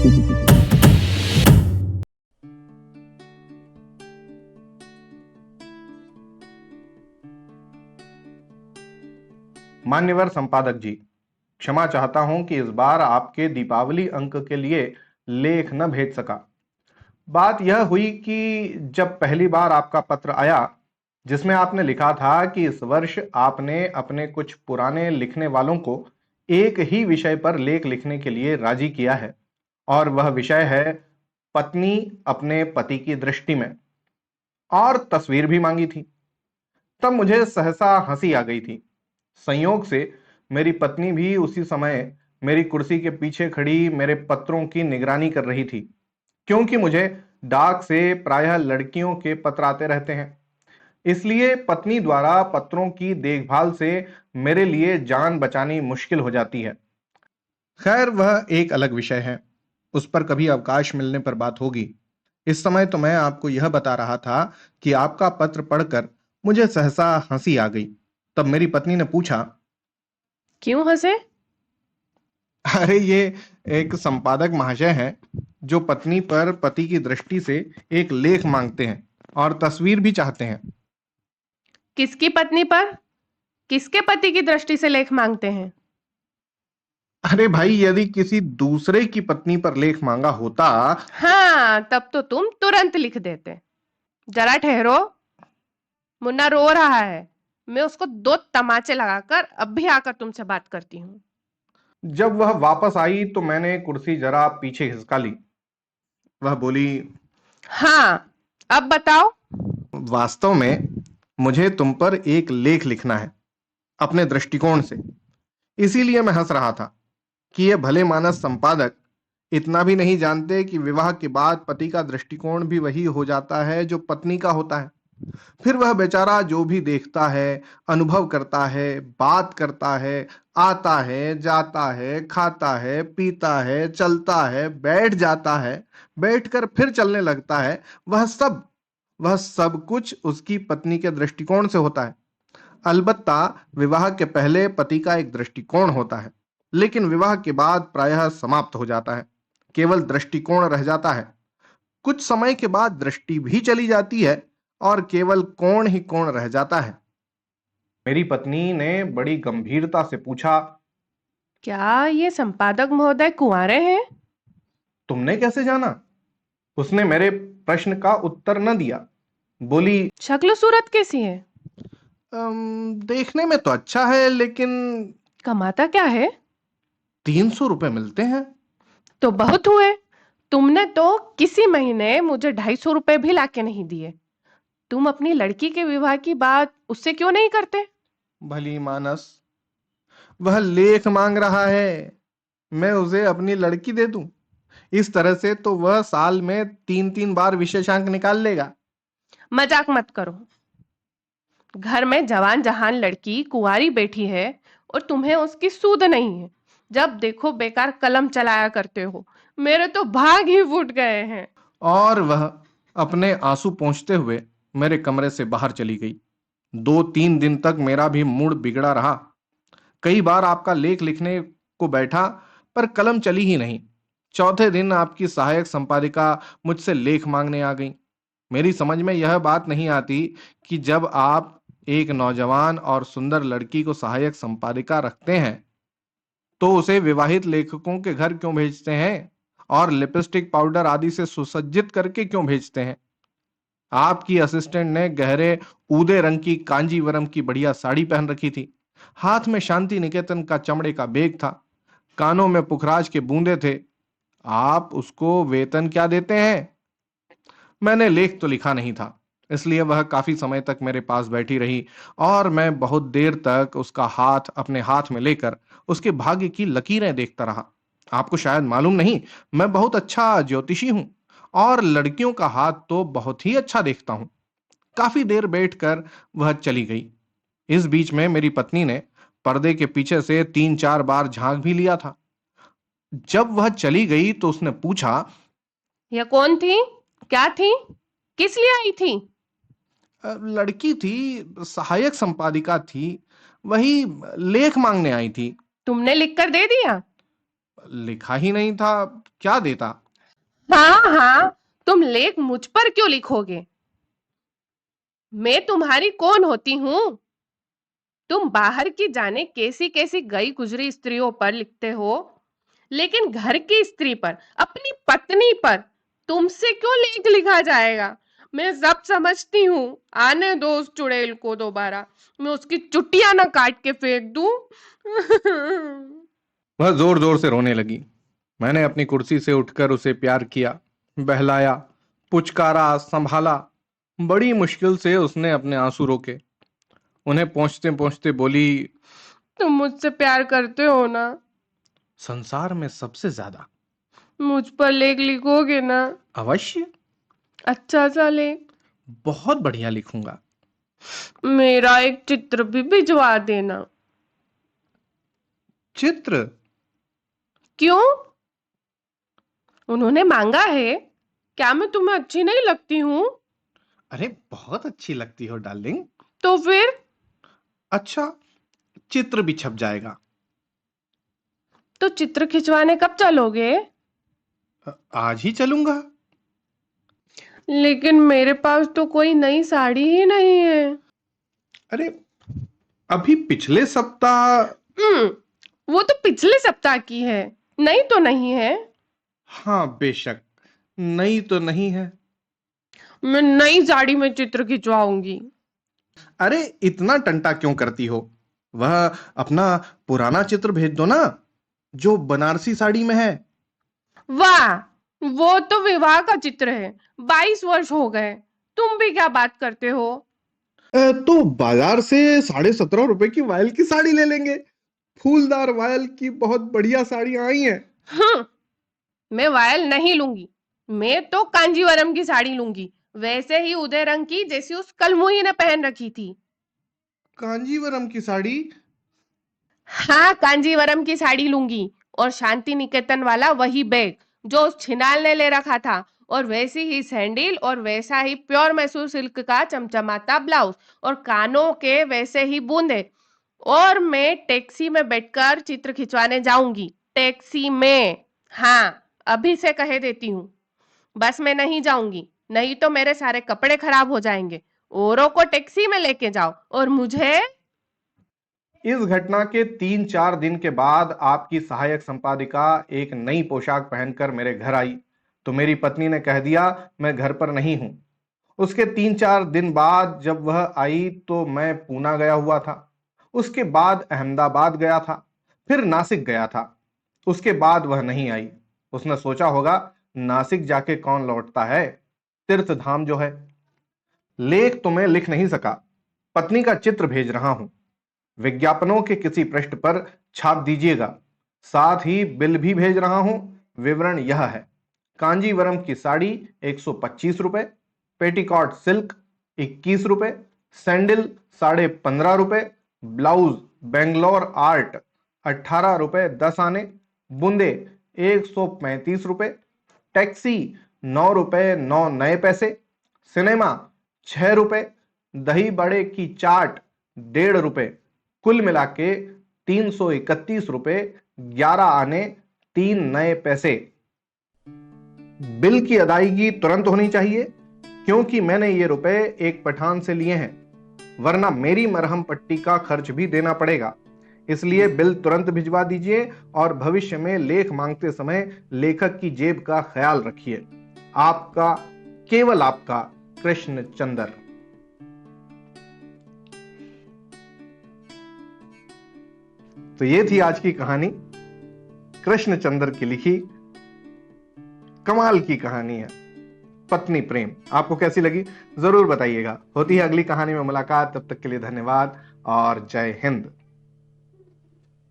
मान्यवर संपादक जी, क्षमा चाहता हूं कि इस बार आपके दीपावली अंक के लिए लेख न भेज सका। बात यह हुई कि जब पहली बार आपका पत्र आया जिसमें आपने लिखा था कि इस वर्ष आपने अपने कुछ पुराने लिखने वालों को एक ही विषय पर लेख लिखने के लिए राजी किया है और वह विषय है पत्नी अपने पति की दृष्टि में, और तस्वीर भी मांगी थी। तब मुझे सहसा हंसी आ गई थी। संयोग से मेरी पत्नी भी उसी समय मेरी कुर्सी के पीछे खड़ी मेरे पत्रों की निगरानी कर रही थी, क्योंकि मुझे डाक से प्रायः लड़कियों के पत्र आते रहते हैं। इसलिए पत्नी द्वारा पत्रों की देखभाल से मेरे लिए जान बचानी मुश्किल हो जाती है। खैर, वह एक अलग विषय है, उस पर कभी अवकाश मिलने पर बात होगी। इस समय तो मैं आपको यह बता रहा था कि आपका पत्र पढ़कर मुझे सहसा हंसी आ गई। तब मेरी पत्नी ने पूछा, क्यों हंसे? अरे ये एक संपादक महाशय हैं जो पत्नी पर पति की दृष्टि से एक लेख मांगते हैं और तस्वीर भी चाहते हैं। किसकी पत्नी पर, किसके पति की दृष्टि से लेख मांगते हैं? अरे भाई, यदि किसी दूसरे की पत्नी पर लेख मांगा होता। हाँ, तब तो तुम तुरंत लिख देते। जरा ठहरो, मुन्ना रो रहा है। मैं उसको 2 तमाचे लगाकर अब भी आकर तुमसे बात करती हूँ। जब वह वापस आई तो मैंने कुर्सी जरा पीछे खिसका ली। वह बोली, हाँ, अब बताओ। वास्तव में मुझे तुम पर एक लेख लिखना है अपने दृष्टिकोण से। इसीलिए मैं हंस रहा था कि ये भले मानस संपादक इतना भी नहीं जानते कि विवाह के बाद पति का दृष्टिकोण भी वही हो जाता है जो पत्नी का होता है। फिर वह बेचारा जो भी देखता है, अनुभव करता है, बात करता है, आता है, जाता है, खाता है, पीता है, चलता है, बैठ जाता है, बैठकर फिर चलने लगता है, वह सब कुछ उसकी पत्नी के दृष्टिकोण से होता है। अलबत्ता विवाह के पहले पति का एक दृष्टिकोण होता है, लेकिन विवाह के बाद प्रायः समाप्त हो जाता है। केवल दृष्टिकोण रह जाता है। कुछ समय के बाद दृष्टि भी चली जाती है और केवल कोण ही कोण रह जाता है। मेरी पत्नी ने बड़ी गंभीरता से पूछा, क्या ये संपादक महोदय कुंवारे हैं? तुमने कैसे जाना? उसने मेरे प्रश्न का उत्तर न दिया। बोली, शक्ल सूरत कैसी है? देखने में तो अच्छा है, लेकिन कमाता क्या है? 300 रुपए मिलते हैं। तो बहुत हुए। तुमने तो किसी महीने मुझे 250 रुपए भी लाके नहीं दिए। तुम अपनी लड़की के विवाह की बात उससे क्यों नहीं करते? भली मानस, वह लेख मांग रहा है, मैं उसे अपनी लड़की दे दूं? इस तरह से तो वह साल में 3-3 बार विशेषांक निकाल लेगा। मजाक मत करो। घर में जवान जहान लड़की कुंवारी बैठी है और तुम्हें उसकी सूध नहीं है। जब देखो बेकार कलम चलाया करते हो। मेरे तो भाग ही फूट गए हैं। और वह अपने आंसू पोंछते हुए मेरे कमरे से बाहर चली गई। 2-3 दिन तक मेरा भी मूड बिगड़ा रहा। कई बार आपका लेख लिखने को बैठा, पर कलम चली ही नहीं। चौथे दिन आपकी सहायक संपादिका मुझसे लेख मांगने आ गई। मेरी समझ में यह बात नहीं आती कि जब आप एक नौजवान और सुंदर लड़की को सहायक संपादिका रखते हैं तो उसे विवाहित लेखकों के घर क्यों भेजते हैं और लिपस्टिक पाउडर आदि से सुसज्जित करके क्यों भेजते हैं। आपकी असिस्टेंट ने गहरे ऊदे रंग की कांजीवरम की बढ़िया साड़ी पहन रखी थी। हाथ में शांति निकेतन का चमड़े का बैग था। कानों में पुखराज के बूंदे थे। आप उसको वेतन क्या देते हैं? मैंने लेख तो लिखा नहीं था, इसलिए वह काफी समय तक मेरे पास बैठी रही और मैं बहुत देर तक उसका हाथ अपने हाथ में लेकर उसके भाग्य की लकीरें देखता रहा। आपको शायद मालूम नहीं, मैं बहुत अच्छा ज्योतिषी हूं और लड़कियों का हाथ तो बहुत ही अच्छा देखता हूं। काफी देर बैठकर वह चली गई। इस बीच में मेरी पत्नी ने पर्दे के पीछे से 3-4 बार झांक भी लिया था। जब वह चली गई तो उसने पूछा, यह कौन थी? क्या थी? किस लिए आई थी? लड़की थी, सहायक संपादिका थी, वही लेख मांगने आई थी। तुमने लिख कर दे दिया? लिखा ही नहीं था, क्या देता? हाँ हाँ, तुम लेख मुझ पर क्यों लिखोगे? मैं तुम्हारी कौन होती हूँ? तुम बाहर की जाने कैसी कैसी गई गुजरी स्त्रियों पर लिखते हो, लेकिन घर की स्त्री पर, अपनी पत्नी पर तुमसे क्यों लेख लिखा जाएगा? मैं सब समझती हूँ। आने दो उस चुड़ैल को दोबारा, मैं उसकी चुटिया ना काट के फेंक दूं। वह जोर जोर से रोने लगी। मैंने अपनी कुर्सी से उठकर उसे प्यार किया, बहलाया, पुचकारा, संभाला। बड़ी मुश्किल से उसने अपने आंसू रोके। उन्हें पहुंचते पहुंचते बोली, तुम मुझसे प्यार करते हो ना? संसार में सबसे ज्यादा। मुझ पर लेख लिखोगे ना? अवश्य। अच्छा सा लेख। बहुत बढ़िया लिखूंगा। मेरा एक चित्र भी भिजवा देना। चित्र? क्यों? उन्होंने मांगा है। क्या मैं तुम्हें अच्छी नहीं लगती हूँ? अरे बहुत अच्छी लगती हो डार्लिंग। तो फिर? अच्छा, चित्र भी छप जाएगा। तो चित्र खिंचवाने कब चलोगे? आज ही चलूंगा। लेकिन मेरे पास तो कोई नई साड़ी ही नहीं है। अरे अभी पिछले सप्ताह। वो तो पिछले सप्ताह की है, नई तो नहीं है। हाँ बेशक, नई तो नहीं है। मैं नई साड़ी में चित्र खिंचवाऊंगी। अरे इतना टंटा क्यों करती हो? वह अपना पुराना चित्र भेज दो ना, जो बनारसी साड़ी में है। वाह, वो तो विवाह का चित्र है। 22 वर्ष हो गए। तुम भी क्या बात करते हो? तो बाजार से 17.5 रुपए की वायल की साड़ी ले लेंगे। फूलदार वायल की बहुत बढ़िया साड़ियां आई हैं। हम्म, मैं वायल नहीं लूंगी। मैं तो कांजीवरम की साड़ी लूंगी, वैसे ही उदय रंग की जैसी उस कलमुही ने पहन रखी थी। कांजीवरम की साड़ी? हाँ, कांजीवरम की साड़ी लूंगी, और शांति निकेतन वाला वही बैग जो उस छिनाल ने ले रखा था, और वैसी ही सैंडल, और वैसा ही प्योर मैसूर सिल्क का चमचमाता ब्लाउज, और कानों के वैसे ही बूंदे। और मैं टैक्सी में बैठकर चित्र खिंचवाने जाऊंगी। टैक्सी में। हाँ, अभी से कह देती हूँ। बस मैं नहीं जाऊंगी, नहीं तो मेरे सारे कपड़े खराब हो जाएंगे। औरों को टैक्सी में लेके जाओ, और मुझे। इस घटना के 3-4 दिन के बाद आपकी सहायक संपादिका एक नई पोशाक पहनकर मेरे घर आई, तो मेरी पत्नी ने कह दिया मैं घर पर नहीं हूं। उसके 3-4 दिन बाद जब वह आई तो मैं पूना गया हुआ था। उसके बाद अहमदाबाद गया था, फिर नासिक गया था। उसके बाद वह नहीं आई। उसने सोचा होगा नासिक जाके कौन लौटता है, तीर्थ धाम जो है। लेख तो मैं लिख नहीं सका, पत्नी का चित्र भेज रहा हूं। विज्ञापनों के किसी पृष्ठ पर छाप दीजिएगा। साथ ही बिल भी भेज रहा हूं। विवरण यह है: कांजीवरम की साड़ी 125 रुपए, पेटीकॉट सिल्क 21 रुपए, सैंडल 15.5 रुपए, ब्लाउज बेंगलोर आर्ट 18 रुपए 10 आने, बूंदे 135 रुपए, टैक्सी 9 रुपए 9 नए पैसे, सिनेमा 6 रुपए, दही बड़े की चाट 1.5 रुपए, कुल मिला के 331 रुपए 11 आने 3 नए पैसे। बिल की अदायगी तुरंत होनी चाहिए, क्योंकि मैंने ये रुपए एक पठान से लिए हैं, वरना मेरी मरहम पट्टी का खर्च भी देना पड़ेगा। इसलिए बिल तुरंत भिजवा दीजिए, और भविष्य में लेख मांगते समय लेखक की जेब का ख्याल रखिए। आपका, केवल आपका, कृष्ण चंद्र। तो ये थी आज की कहानी, कृष्ण चंद्र की लिखी। कमाल की कहानी है, पत्नी प्रेम। आपको कैसी लगी जरूर बताइएगा। होती है अगली कहानी में मुलाकात, तब तक के लिए धन्यवाद और जय हिंद।